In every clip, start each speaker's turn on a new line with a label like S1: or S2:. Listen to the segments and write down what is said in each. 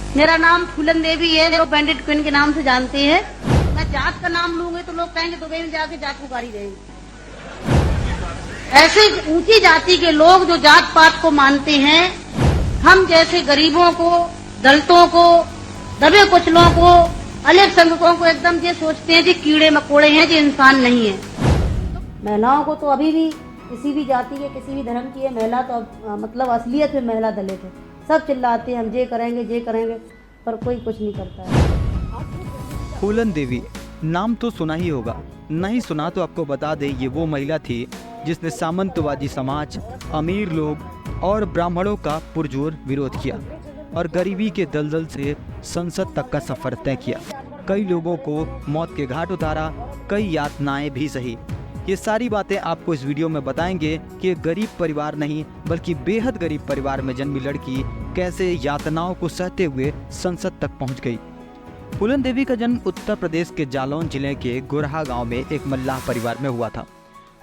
S1: मेरा नाम फूलन देवी है, जो बैंडेड क्वीन के नाम से जानते हैं। मैं जात का नाम लूंगी तो लोग कहेंगे दुबई में जाके जात पुकारी रहेंगे। ऐसे ऊंची जाति के लोग जो जात पात को मानते हैं, हम जैसे गरीबों को, दलितों को, दबे कुचलों को, अल्पसंख्यकों को एकदम ये सोचते हैं कि कीड़े मकोड़े हैं, जो इंसान नहीं है। महिलाओं को तो अभी भी किसी भी जाति के, किसी भी धर्म की है महिला तो मतलब असलियत में महिला दलित है। सब चिल्लाते हैं हम ये करेंगे, पर कोई कुछ नहीं करता है।
S2: फूलन देवी नाम तो सुना ही होगा, नहीं सुना तो आपको बता दें, ये वो महिला थी जिसने सामंतवादी समाज, अमीर लोग और ब्राह्मणों का पुरजोर विरोध किया और गरीबी के दलदल से संसद तक का सफर तय किया। कई लोगों को मौत के घाट उतारा, कई यातनाएं भी सही। ये सारी बातें आपको इस वीडियो में बताएंगे कि गरीब परिवार नहीं बल्कि बेहद गरीब परिवार में जन्मी लड़की कैसे यातनाओं को सहते हुए संसद तक पहुंच गई। फूलन देवी का जन्म उत्तर प्रदेश के जालौन जिले के गोरहा गांव में एक मल्लाह परिवार में हुआ था।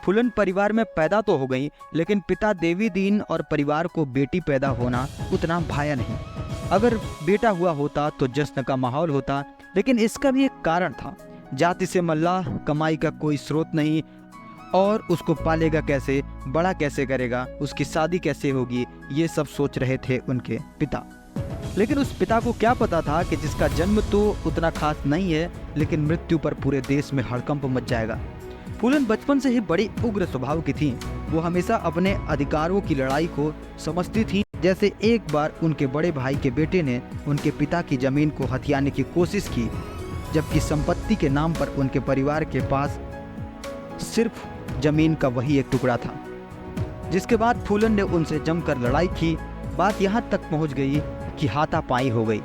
S2: फूलन परिवार में पैदा तो हो गई, लेकिन पिता देवी दीन और परिवार को बेटी पैदा होना उतना भाया नहीं। अगर बेटा हुआ होता तो जश्न का माहौल होता, लेकिन इसका भी एक कारण था। जाति से मल्लाह, कमाई का कोई स्रोत नहीं और उसको पालेगा कैसे, बड़ा कैसे करेगा, उसकी शादी कैसे होगी, ये सब सोच रहे थे उनके पिता। लेकिन उस पिता को क्या पता था कि जिसका जन्म तो उतना खास नहीं है, लेकिन मृत्यु पर पूरे देश में हड़कंप मच जाएगा। फूलन बचपन से ही बड़ी उग्र स्वभाव की थी। वो हमेशा अपने अधिकारों की लड़ाई को समझती थी। जैसे एक बार उनके बड़े भाई के बेटे ने उनके पिता की जमीन को हथियाने की कोशिश की, जबकि संपत्ति के नाम पर उनके परिवार के पास सिर्फ जमीन का वही एक टुकड़ा था। जिसके बाद फूलन ने उनसे जमकर लड़ाई की। बात यहाँ तक पहुँच गई कि हाथापाई हो गई।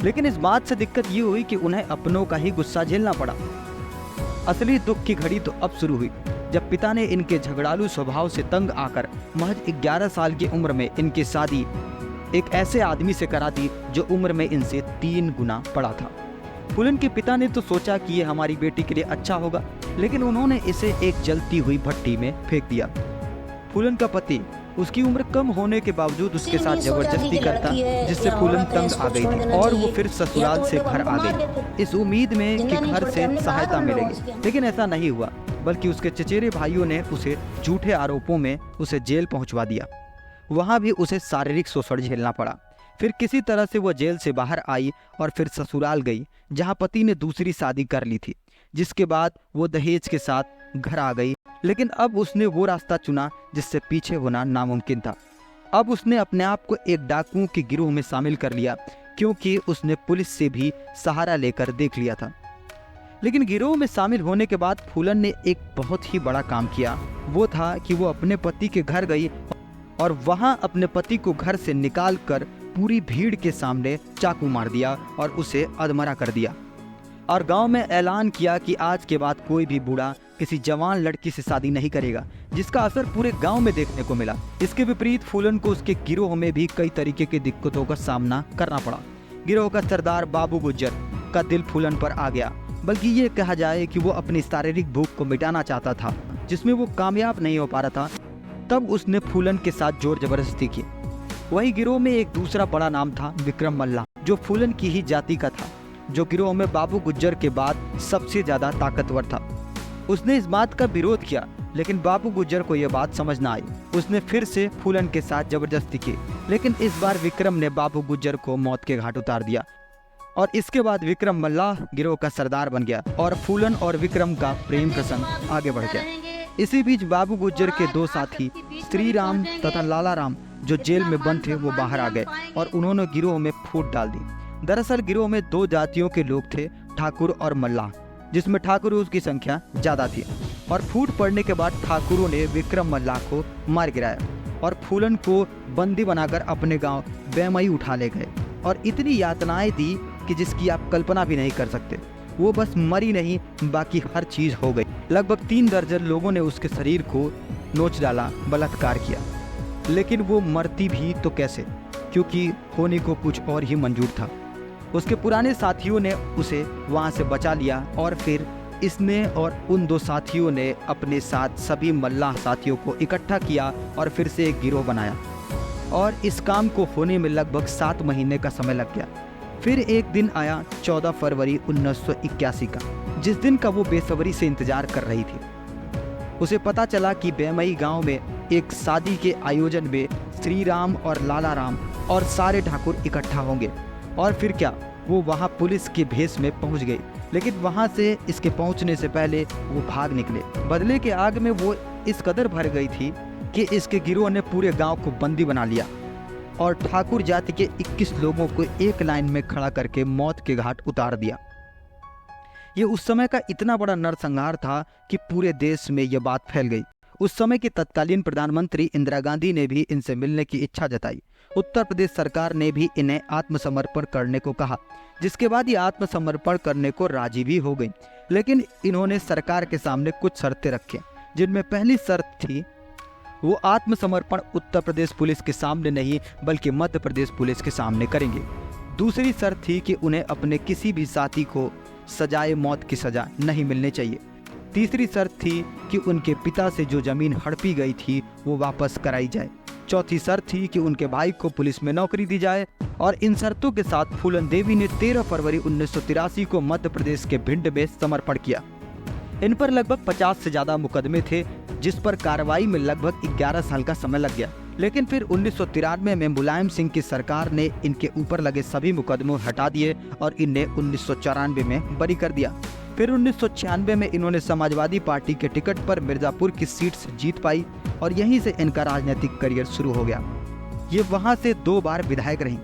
S2: लेकिन इस बात से दिक्कत ये हुई कि उन्हें अपनों का ही गुस्सा झेलना पड़ा। असली दुख की घड़ी तो अब शुरू हुई, जब पिता ने इनके झगड़ालू स्वभाव से तंग आकर महज 11 साल की उम्र में इनकी शादी एक ऐसे आदमी से करा दी जो उम्र में इनसे 3 गुना बड़ा था। फूलन के पिता ने तो सोचा कि ये हमारी बेटी के लिए अच्छा होगा, लेकिन उन्होंने इसे एक जलती हुई भट्टी में फेंक दिया। फूलन का पति उसकी उम्र कम होने के बावजूद उसके साथ जबरदस्ती करता, जिससे फूलन तंग आ गई थी और वो फिर ससुराल से घर आ गई, इस उम्मीद में कि घर से सहायता मिलेगी। लेकिन ऐसा नहीं हुआ, बल्कि उसके चचेरे भाइयों ने उसे झूठे आरोपों में उसे जेल पहुंचवा दिया। वहां भी उसे शारीरिक शोषण झेलना पड़ा। फिर किसी तरह से वो जेल से बाहर आई और फिर ससुराल गई, जहां पति ने दूसरी शादी कर ली थी, जिसके बाद वो दहेज के साथ घर आ गई। लेकिन अब उसने वो रास्ता चुना जिससे पीछे होना नामुमकिन था। अब उसने अपने आप को एक डाकुओं के गिरोह में शामिल कर लिया, क्योंकि उसने पुलिस से भी सहारा लेकर देख लिया था। लेकिन गिरोह में शामिल होने के बाद फूलन ने एक बहुत ही बड़ा काम किया। वो था कि वो अपने पति के घर गई और वहां अपने पति को घर से निकाल कर पूरी भीड़ के सामने चाकू मार दिया और उसे अधमरा कर दिया और गांव में ऐलान किया कि आज के बाद कोई भी बूढ़ा किसी जवान लड़की से शादी नहीं करेगा, जिसका असर पूरे गांव में देखने को मिला। इसके विपरीत फूलन को उसके गिरोह में भी कई तरीके की दिक्कतों का सामना करना पड़ा। गिरोह का सरदार बाबू गुज्जर का दिल फूलन पर आ गया, बल्कि ये कहा जाए कि वो अपनी शारीरिक भूख को मिटाना चाहता था, जिसमें वो कामयाब नहीं हो पा रहा था। तब उसने फूलन के साथ जोर जबरदस्ती की। वही गिरोह में एक दूसरा बड़ा नाम था विक्रम मल्लाह, जो फूलन की ही जाति का था, जो गिरोह में बाबू गुज्जर के बाद सबसे ज्यादा ताकतवर था। उसने इस बात का विरोध किया, लेकिन बाबू गुज्जर को यह बात समझ न आई। उसने फिर से फूलन के साथ जबरदस्ती की, लेकिन इस बार विक्रम ने बाबू गुज्जर को मौत के घाट उतार दिया और इसके बाद विक्रम मल्लाह गिरोह का सरदार बन गया और फूलन और विक्रम का प्रेम प्रसंग आगे बढ़ गया। इसी बीच बाबू गुज्जर के 2 साथी श्री राम तथा लाला राम जो जेल में बंद थे, वो बाहर आ गए और उन्होंने गिरोह में फूट डाल दी। दरअसल गिरोह में 2 जातियों के लोग थे, ठाकुर और मल्लाह, जिसमें ठाकुरों की संख्या ज्यादा थी। और फूट पड़ने के बाद ठाकुरों ने विक्रम मल्लाह को मार गिराया और फूलन को बंदी बनाकर अपने गांव बेमई उठा ले गए और इतनी यातनाएं दी कि जिसकी आप कल्पना भी नहीं कर सकते। वो बस मरी नहीं, बाकी हर चीज हो गई। लगभग 3 दर्जन लोगों ने उसके शरीर को नोच डाला, बलात्कार किया, लेकिन वो मरती भी तो कैसे, क्योंकि होने को कुछ और ही मंजूर था। उसके पुराने साथियों ने उसे वहां से बचा लिया और फिर इसने और उन 2 साथियों ने अपने साथ सभी मल्लाह साथियों को इकट्ठा किया और फिर से एक गिरोह बनाया और इस काम को होने में लगभग 7 महीने का समय लग गया। फिर एक दिन आया 14 फरवरी 1981 का, जिस दिन का वो बेसब्री से इंतजार कर रही थी। उसे पता चला कि बेमई गांव में एक शादी के आयोजन में श्री राम और लाला राम और सारे ठाकुर इकट्ठा होंगे। और फिर क्या, वो वहां पुलिस के भेष में पहुंच गई, लेकिन वहां से इसके पहुंचने से पहले वो भाग निकले। बदले के आग में वो इस कदर भर गई थी कि इसके गिरोह ने पूरे गांव को बंदी बना लिया और ठाकुर जाति के 21 लोगों को एक लाइन में खड़ा करके मौत के घाट उतार दिया। ये उस समय का इतना बड़ा नरसंहार था कि पूरे देश में यह बात फैल गई। उस समय की तत्कालीन प्रधानमंत्री इंदिरा गांधी ने भी इनसे मिलने की इच्छा जताई। उत्तर प्रदेश सरकार ने भी इन्हें आत्मसमर्पण करने को कहा, जिसके बाद ये आत्मसमर्पण करने को राजी भी हो गई। लेकिन इन्होंने सरकार के सामने कुछ शर्तें रखी, जिनमें पहली शर्त थी वो आत्मसमर्पण उत्तर प्रदेश पुलिस के सामने नहीं बल्कि मध्य प्रदेश पुलिस के सामने करेंगे। दूसरी शर्त थी कि उन्हें अपने किसी भी साथी को सजाए मौत की सजा नहीं मिलनी चाहिए। तीसरी शर्त थी कि उनके पिता से जो जमीन हड़पी गई थी वो वापस कराई जाए। चौथी शर्त थी कि उनके भाई को पुलिस में नौकरी दी जाए। और इन शर्तों के साथ फूलन देवी ने 13 फरवरी 1983 को मध्य प्रदेश के भिंड में समर्पण किया। इन पर लगभग 50 से ज्यादा मुकदमे थे, जिस पर कार्रवाई में लगभग 11 साल का समय लग गया। लेकिन फिर 1993 में मुलायम सिंह की सरकार ने इनके ऊपर लगे सभी मुकदमे हटा दिए और इन्हें 1994 में बरी कर दिया। फिर 1996 में इन्होंने समाजवादी पार्टी के टिकट पर मिर्जापुर की सीट से जीत पाई और यहीं से इनका राजनीतिक करियर शुरू हो गया। ये वहां से 2 बार विधायक रहीं।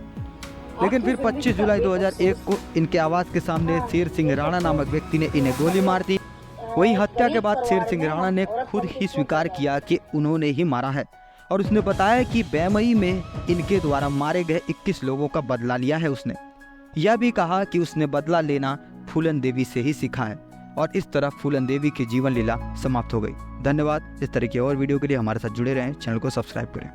S2: लेकिन फिर 25 जुलाई 2001 को इनके आवास के सामने शेर सिंह राणा नामक व्यक्ति ने इन्हें गोली मार दी। वही हत्या के बाद शेर सिंह राणा ने खुद ही स्वीकार किया कि उन्होंने ही मारा है और उसने बताया कि बेमई में इनके द्वारा मारे गए 21 लोगों का बदला लिया है। उसने यह भी कहा कि उसने बदला लेना फूलन देवी से ही सीखा है। और इस तरह फूलन देवी की जीवन लीला समाप्त हो गई। धन्यवाद। इस तरह की और वीडियो के लिए हमारे साथ जुड़े रहें, चैनल को सब्सक्राइब करें।